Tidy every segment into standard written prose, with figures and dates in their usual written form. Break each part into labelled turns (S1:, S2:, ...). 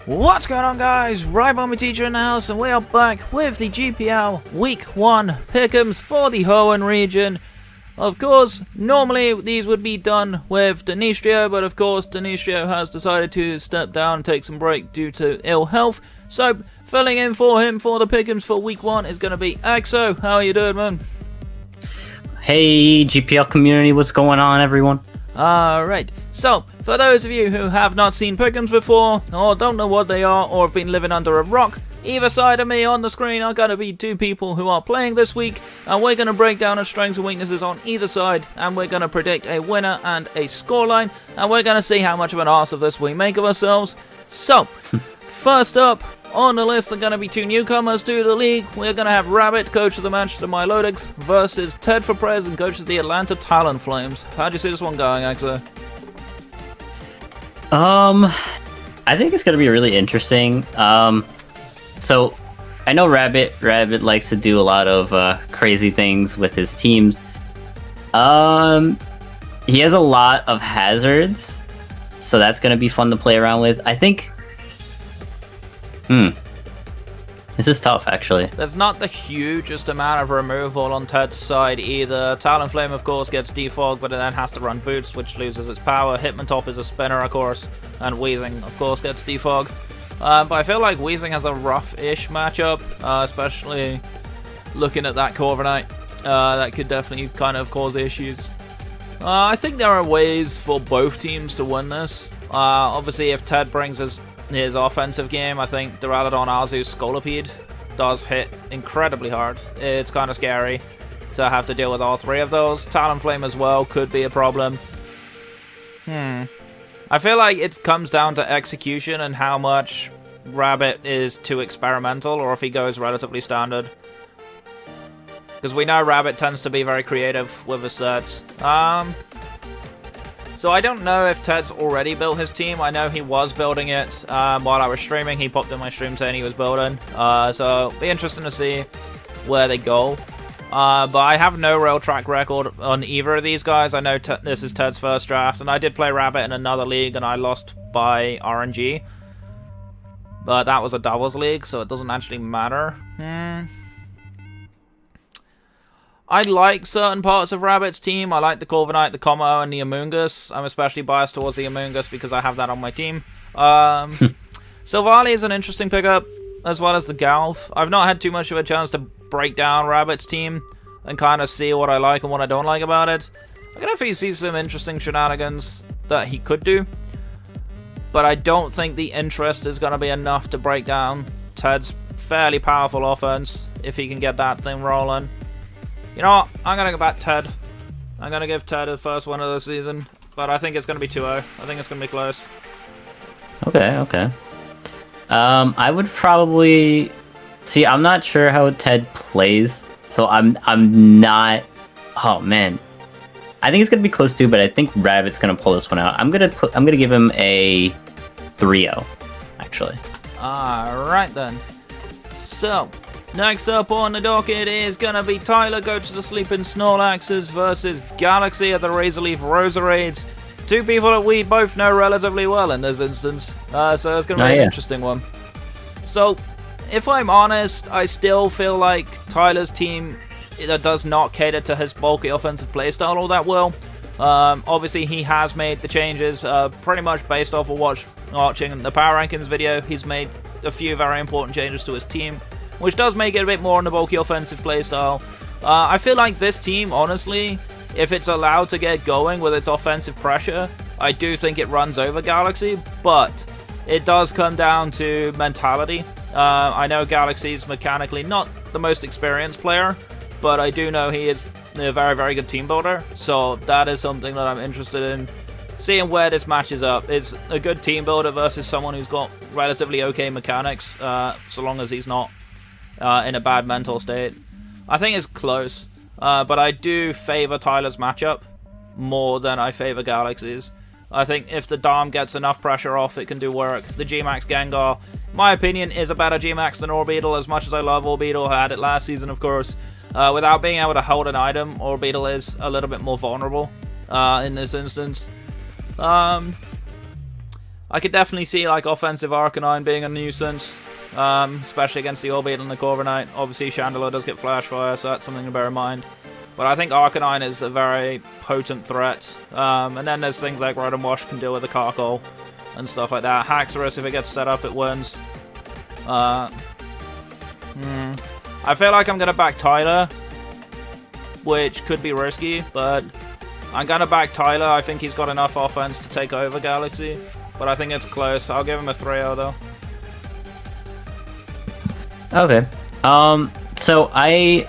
S1: What's going on, guys? Rybommy Teacher in the house, and we are back with the GPL Week 1 Pickems for the Hoenn region. Of course, normally these would be done with Denistrio, but of course Denistrio has decided to step down and take some break due to ill health. So, filling in for him for the Pickems for Week 1 is going to be Exo. How are you doing, man?
S2: Hey, GPL community, what's going on, everyone?
S1: Alright, so for those of you who have not seen Pickems before, or don't know what they are, or have been living under a rock, either side of me on the screen are going to be two people who are playing this week, and we're going to break down the strengths and weaknesses on either side, and we're going to predict a winner and a scoreline, and we're going to see how much of an arse of this we make of ourselves. So, first up on the list are going to be two newcomers to the league. We're going to have Rabbit, coach of the Manchester Milotics, versus Ted for President, coach of the Atlanta Talonflames. How do you see this one going, Exo?
S2: I think it's going to be really interesting. So, I know Rabbit likes to do a lot of crazy things with his teams. He has a lot of hazards, so that's going to be fun to play around with. I think... This is tough, actually.
S1: There's not the hugest amount of removal on Ted's side either. Talonflame, of course, gets defogged, but it then has to run Boots, which loses its power. Hitmontop is a spinner, of course, and Weezing, of course, gets defogged. But I feel like Weezing has a rough-ish matchup, especially looking at that Corviknight. That could definitely kind of cause issues. I think there are ways for both teams to win this. Obviously, if Ted brings his offensive game, I think Duraludon, Arceus, Scolipede does hit incredibly hard. It's kind of scary to have to deal with all three of those. Talonflame as well could be a problem. I feel like it comes down to execution and how much Rabbit is too experimental, or if he goes relatively standard. Because we know Rabbit tends to be very creative with his sets. So I don't know if Ted's already built his team. I know he was building it while I was streaming. He popped in my stream saying he was building. So it'll be interesting to see where they go. But I have no real track record on either of these guys. I know this is Ted's first draft, and I did play Rabbit in another league, and I lost by RNG. But that was a doubles league, so it doesn't actually matter. I like certain parts of Rabbit's team. I like the Corviknight, the Como, and the Amoonguss. I'm especially biased towards the Amoonguss because I have that on my team. Silvally is an interesting pickup, as well as the Galv. I've not had too much of a chance to break down Rabbit's team and kind of see what I like and what I don't like about it. I can definitely see some interesting shenanigans that he could do, but I don't think the interest is going to be enough to break down Ted's fairly powerful offense if he can get that thing rolling. You know what? I'm going to go back Ted. I'm going to give Ted the first one of the season, but I think it's going to be 2-0. I think it's going to be close.
S2: Okay. I would probably... See, I'm not sure how Ted plays, so I'm not... Oh, man. I think it's going to be close too, but I think Rabbit's going to pull this one out. I'm going to give him a 3-0, actually.
S1: Alright then. So... next up on the docket is going to be Tyler, coach of the Sleeping Snorlaxes, versus Galaxy of the Razorleaf Roserades. Two people that we both know relatively well in this instance. So it's going to be an interesting one. So, if I'm honest, I still feel like Tyler's team does not cater to his bulky offensive playstyle all that well. Obviously, he has made the changes pretty much based off of watching the Power Rankings video. He's made a few very important changes to his team, which does make it a bit more on the bulky offensive playstyle. I feel like this team, honestly, if it's allowed to get going with its offensive pressure, I do think it runs over Galaxy, but it does come down to mentality. I know Galaxy's mechanically not the most experienced player, but I do know he is a very, very good team builder, so that is something that I'm interested in seeing where this matches up. It's a good team builder versus someone who's got relatively okay mechanics, so long as he's not in a bad mental state. I think it's close, but I do favor Tyler's matchup more than I favor Galaxy's. I think if the Dom gets enough pressure off, it can do work. The G-Max Gengar, in my opinion, is a better G-Max than Orbeetle, as much as I love Orbeetle. I had it last season, of course. Without being able to hold an item, Orbeetle is a little bit more vulnerable in this instance. I could definitely see like offensive Arcanine being a nuisance, especially against the Orbeez and the Corviknight. Obviously, Chandelure does get Flash Fire, so that's something to bear in mind. But I think Arcanine is a very potent threat. And then there's things like Rotom Wash can deal with the Carkol and stuff like that. Haxorus, if it gets set up, it wins. I feel like I'm going to back Tyler, which could be risky, but I'm going to back Tyler. I think he's got enough offense to take over Galaxy, but I think it's close. I'll give him a 3-0 though.
S2: Okay. So I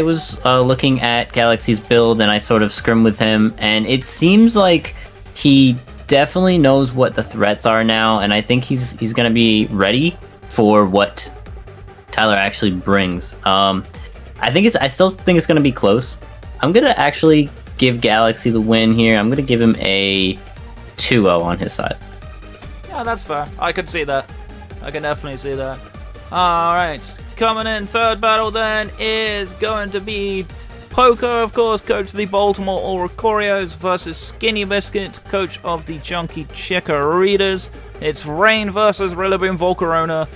S2: was looking at Galaxy's build, and I sort of scrimmed with him, and it seems like he definitely knows what the threats are now, and I think he's going to be ready for what Tyler actually brings. I still think it's going to be close. I'm going to actually give Galaxy the win here. I'm going to give him a 2-0 on his side.
S1: Yeah, that's fair. I could see that. I can definitely see that. Alright, coming in third battle then is going to be Polka, of course, coach of the Baltimore Oricorios, versus Skinny Biscuit, coach of the Junkie Chikorritas. It's Rain versus Rillaboom Volcarona.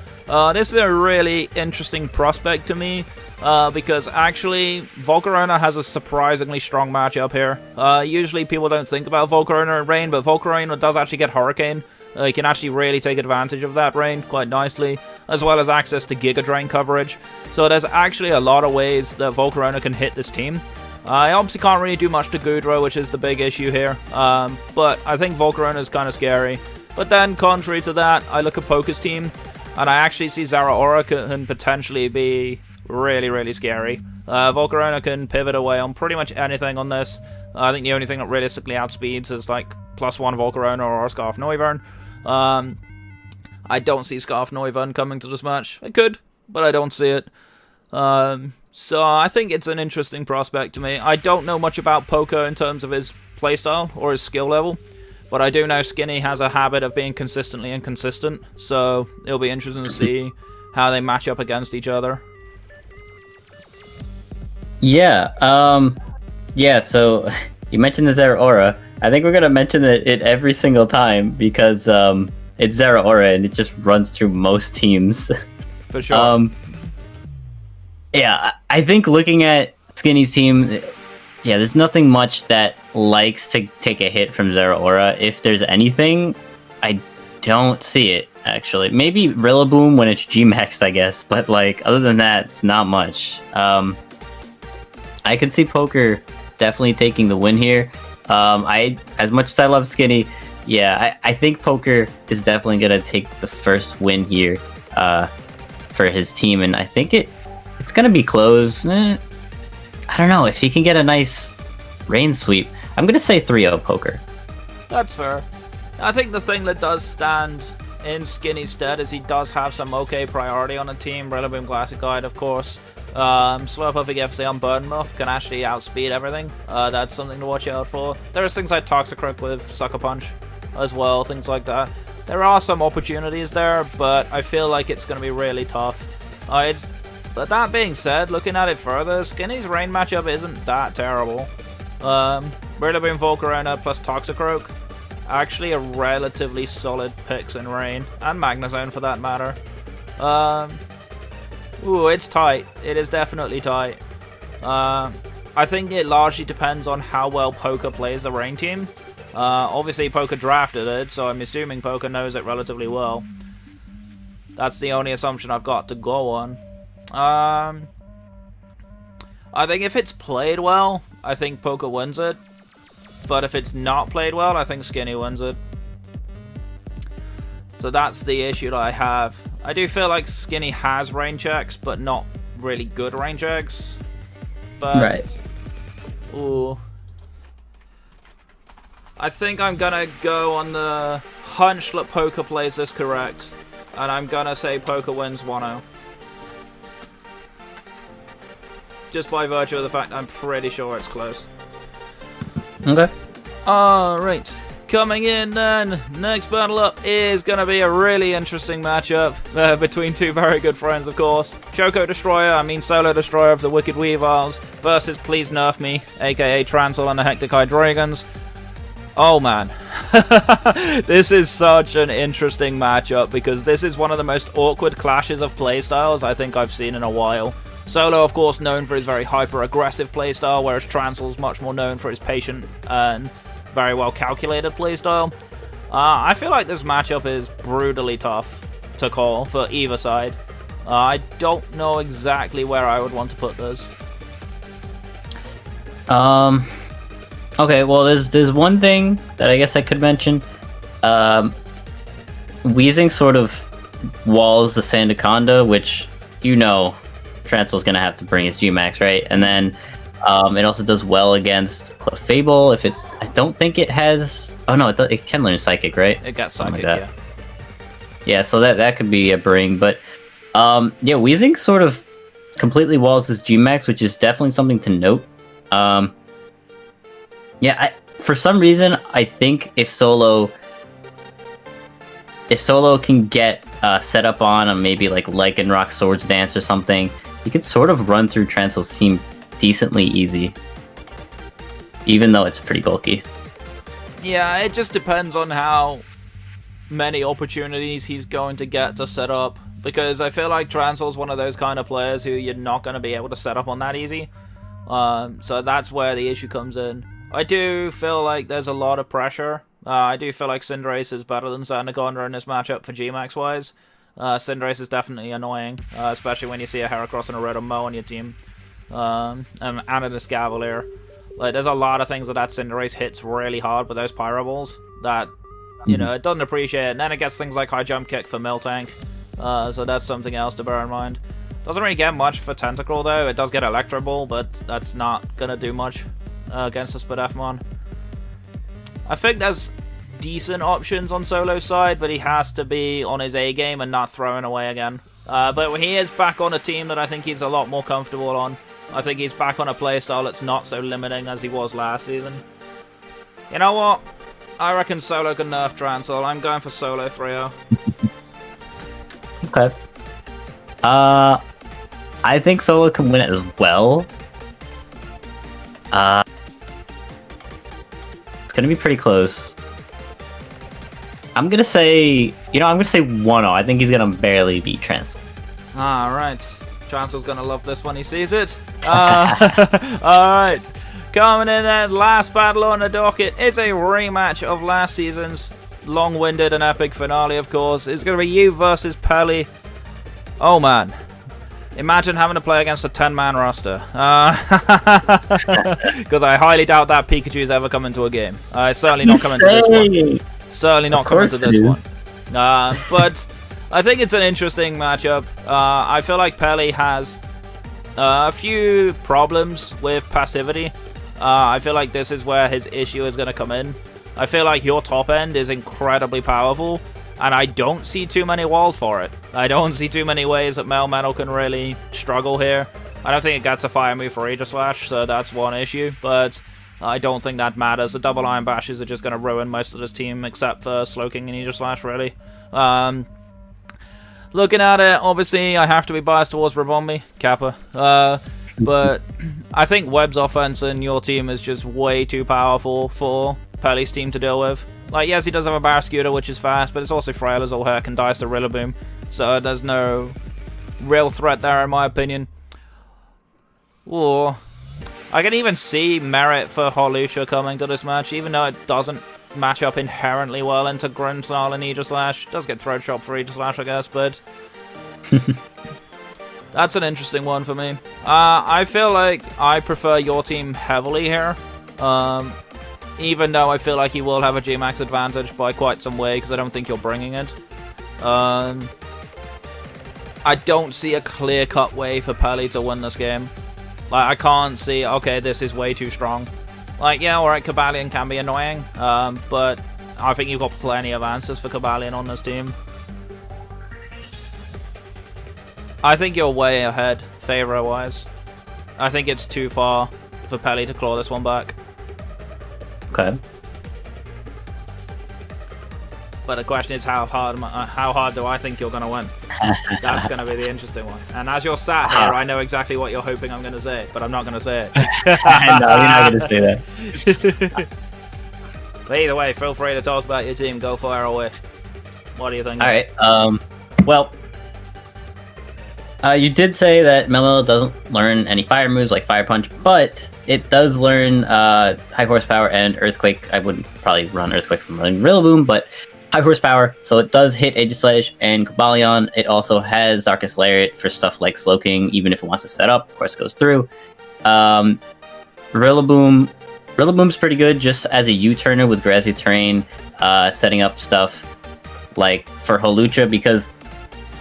S1: This is a really interesting prospect to me, because actually Volcarona has a surprisingly strong matchup here. Usually people don't think about Volcarona and Rain, but Volcarona does actually get Hurricane. You can actually really take advantage of that Rain quite nicely, as well as access to Giga Drain coverage. So there's actually a lot of ways that Volcarona can hit this team. I obviously can't really do much to Goodra, which is the big issue here, but I think Volcarona is kind of scary. But then, contrary to that, I look at Polka's team, and I actually see Zeraora can potentially be really, really scary. Volcarona can pivot away on pretty much anything on this. I think the only thing that realistically outspeeds is like +1 Volcarona or Scarf Noivern. I don't see Scarf Noivern coming to this match. It could, but I don't see it. So I think it's an interesting prospect to me. I don't know much about Polka in terms of his playstyle or his skill level, but I do know Skinny has a habit of being consistently inconsistent, so it'll be interesting to see how they match up against each other.
S2: Yeah, so you mentioned the Zeraora. I think we're going to mention it every single time because it's Zeraora and it just runs through most teams.
S1: For sure.
S2: Yeah, I think looking at Skinny's team, yeah, there's nothing much that likes to take a hit from Zeraora. If there's anything, I don't see it, actually. Maybe Rillaboom when it's G-Maxed, I guess, but like other than that, it's not much. I could see Poker definitely taking the win here. As much as I love Skinny, yeah, I think Poker is definitely gonna take the first win here for his team, and I think it's gonna be close. I don't know if he can get a nice rain sweep. I'm gonna say 3-0 Poker.
S1: That's fair. I think the thing that does stand in Skinny's stead is he does have some okay priority on the team. Rillaboom Classic Guide, of course. Slowpoke if they unburden Muff can actually outspeed everything. That's something to watch out for. There's things like Toxicroak with Sucker Punch as well, things like that. There are some opportunities there, but I feel like it's going to be really tough. But that being said, looking at it further, Skinny's rain matchup isn't that terrible. Rillaboom Volcarona plus Toxicroak, actually a relatively solid picks in rain, and Magnezone for that matter. Ooh, it's tight. It is definitely tight. I think it largely depends on how well Polka plays the rain team. Obviously, Polka drafted it, so I'm assuming Polka knows it relatively well. That's the only assumption I've got to go on. I think if it's played well, I think Polka wins it. But if it's not played well, I think Skinny wins it. So that's the issue that I have. I do feel like Skinny has rain checks, but not really good rain checks. But,
S2: right.
S1: Ooh. I think I'm gonna go on the hunch that Polka plays this correct. And I'm gonna say Polka wins 1-0. Just by virtue of the fact I'm pretty sure it's close.
S2: Okay.
S1: Alright. Coming in then, next battle up is going to be a really interesting matchup between two very good friends, of course. Shoko Destroyer, Solo Destroyer of the Wicked Weavils versus Please Nerf Me, aka Transyl and the Hectic Hydreigans. Oh man, this is such an interesting matchup because this is one of the most awkward clashes of playstyles I think I've seen in a while. Solo, of course, known for his very hyper-aggressive playstyle, whereas Transyl's much more known for his patient and very well-calculated playstyle. I feel like this matchup is brutally tough to call for either side. I don't know exactly where I would want to put this.
S2: Okay, well, there's one thing that I guess I could mention. Weezing sort of walls the Sandaconda, which, you know, Transyl's gonna have to bring his G-Max, right? And then it also does well against Clefable. I don't think it has... Oh no, it can learn Psychic, right?
S1: It got Psychic,
S2: like
S1: yeah.
S2: Yeah, so that could be a bring, but yeah, Weezing sort of completely walls his G-Max, which is definitely something to note. Yeah, for some reason, I think if Solo can get set up on maybe like Lycanroc Swords Dance or something, he could sort of run through Transyl's team decently easy, even though it's pretty bulky.
S1: Yeah, it just depends on how many opportunities he's going to get to set up, because I feel like Transyl's one of those kind of players who you're not going to be able to set up on that easy. So that's where the issue comes in. I do feel like there's a lot of pressure. I do feel like Cinderace is better than Sandaconda in this matchup for G-Max wise. Cinderace is definitely annoying, especially when you see a Heracross and a Rotom-Mow on your team. And a Escavalier. Like, there's a lot of things that Cinderace hits really hard with those Pyro Balls that, you know, it doesn't appreciate. And then it gets things like High Jump Kick for Miltank. So that's something else to bear in mind. Doesn't really get much for Tentacruel though. It does get Electro Ball, but that's not gonna do much against the Spadefmon. I think there's decent options on Solo's side, but he has to be on his A game and not throwing away again. But he is back on a team that I think he's a lot more comfortable on. I think he's back on a playstyle that's not so limiting as he was last season. You know what? I reckon Solo can nerf Transyl. I'm going for Solo 3-0.
S2: Okay. I think Solo can win it as well. It's gonna be pretty close. I'm gonna say 1-0. I think he's gonna barely beat Transyl.
S1: Alright. Transyl's gonna love this when he sees it. Alright. Coming in then, last battle on the docket is a rematch of last season's long-winded and epic finale, of course. It's gonna be you versus Pelly. Oh man. Imagine having to play against a 10-man roster. Because I highly doubt that Pikachu is ever coming to a game. Certainly not coming to this one. Certainly not coming to this one. But I think it's an interesting matchup. I feel like Pelly has a few problems with passivity. I feel like this is where his issue is going to come in. I feel like your top end is incredibly powerful, and I don't see too many walls for it. I don't see too many ways that Melmetal can really struggle here. I don't think it gets a fire move for Aegislash, so that's one issue, but I don't think that matters. The double Iron Bashes are just going to ruin most of this team, except for Slowking and Aegislash, really. Looking at it, obviously, I have to be biased towards Rabombi, Kappa. But I think Webb's offense in your team is just way too powerful for Pelly's team to deal with. Like, yes, he does have a Barraskewda, which is fast, but it's also frail as all heck and dies to Rillaboom. So there's no real threat there, in my opinion. Or I can even see merit for Hawlucha coming to this match, even though it doesn't match up inherently well into Grimmsnarl and Aegislash. It does get Throat Chop for Aegislash, I guess, but that's an interesting one for me. I feel like I prefer your team heavily here. Even though I feel like he will have a G-Max advantage by quite some way, because I don't think you're bringing it. I don't see a clear-cut way for Pelly to win this game. Like, I can't see, okay, this is way too strong. Like, yeah, alright, Cobalion can be annoying, but I think you've got plenty of answers for Cobalion on this team. I think you're way ahead, favor-wise. I think it's too far for Pelly to claw this one back.
S2: Okay.
S1: But the question is, how hard do I think you're going to win? That's going to be the interesting one. And as you're sat here, I know exactly what you're hoping I'm going to say, but I'm not going to say it.
S2: No, you're not going to say that.
S1: But either way, feel free to talk about your team. Go fire away. What do you think?
S2: All right. Well, you did say that Melmetal doesn't learn any fire moves like Fire Punch, but it does learn High Horsepower and Earthquake. I wouldn't probably run Earthquake from running Rillaboom, but High Horsepower, so it does hit Aegislash and Cobalion. It also has Darkest Lariat for stuff like Slowking, even if it wants to set up. Of course, it goes through. Rillaboom's pretty good just as a U-turner with Grassy Terrain, setting up stuff like for Holucha, because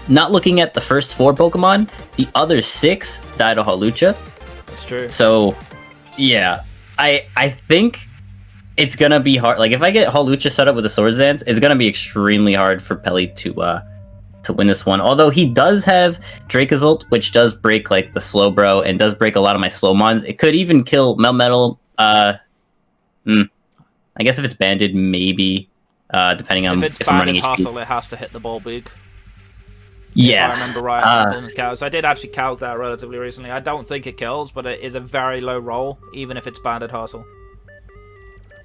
S2: not looking at the first 4 Pokemon, the other 6 died to Holucha.
S1: That's true.
S2: So, yeah, I think it's gonna be hard. Like, if I get Holucha set up with a Swords Dance, it's gonna be extremely hard for Pelly to win this one. Although he does have Dracozolt, which does break like the Slowbro and does break a lot of my Slowmons. It could even kill Melmetal. I guess if it's banded, maybe. Depending on
S1: if
S2: I'm running
S1: banded
S2: HP.
S1: Hustle, it has to hit the ball big.
S2: Yeah,
S1: If I remember right, I didn't calc. So I did actually calc that relatively recently. I don't think it kills, but it is a very low roll, even if it's banded Hustle.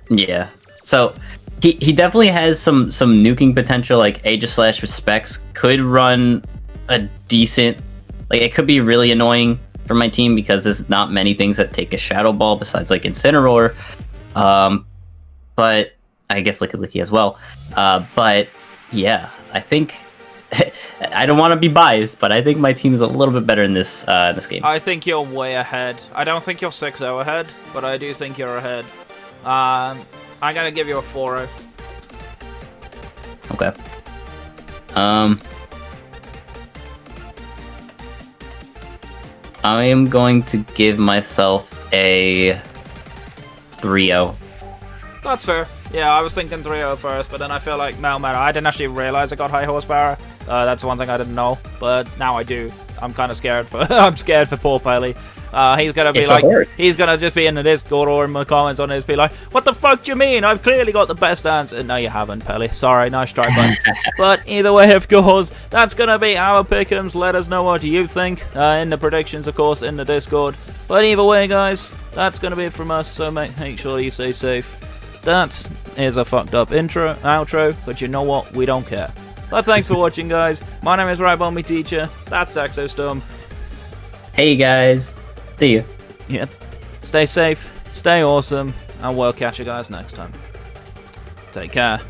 S2: Yeah. So he definitely has some nuking potential. Like Aegislash with Specs could run a decent. Like, it could be really annoying for my team because there's not many things that take a Shadow Ball besides like Incineroar. But I guess Licky as well. But yeah, I think I don't want to be biased, but I think my team is a little bit better in this game.
S1: I think you're way ahead. I don't think you're 6-0 ahead, but I do think you're ahead. I'm gonna give you a 4-0.
S2: Okay. I am going to give myself a 3-0.
S1: That's fair. Yeah, I was thinking 3-0 first, but then I feel like Melmetal. I didn't actually realize I got high horsepower. That's one thing I didn't know, but now I do. I'm kind of scared for. I'm scared for poor Pelly. He's gonna be he's gonna just be in the Discord or in the comments on his, be like, "What the fuck do you mean? I've clearly got the best answer." No, you haven't, Pelly. Sorry, nice try, bud. But either way, of course, that's gonna be our pick'ems. Let us know what you think in the predictions, of course, in the Discord. But either way, guys, that's gonna be it from us. So make sure you stay safe. That is a fucked up outro, but you know what? We don't care. But thanks for watching, guys. My name is Rybombi Teacher. That's Exostomp.
S2: Hey guys, see you.
S1: Yep. Stay safe, stay awesome, and we'll catch you guys next time. Take care.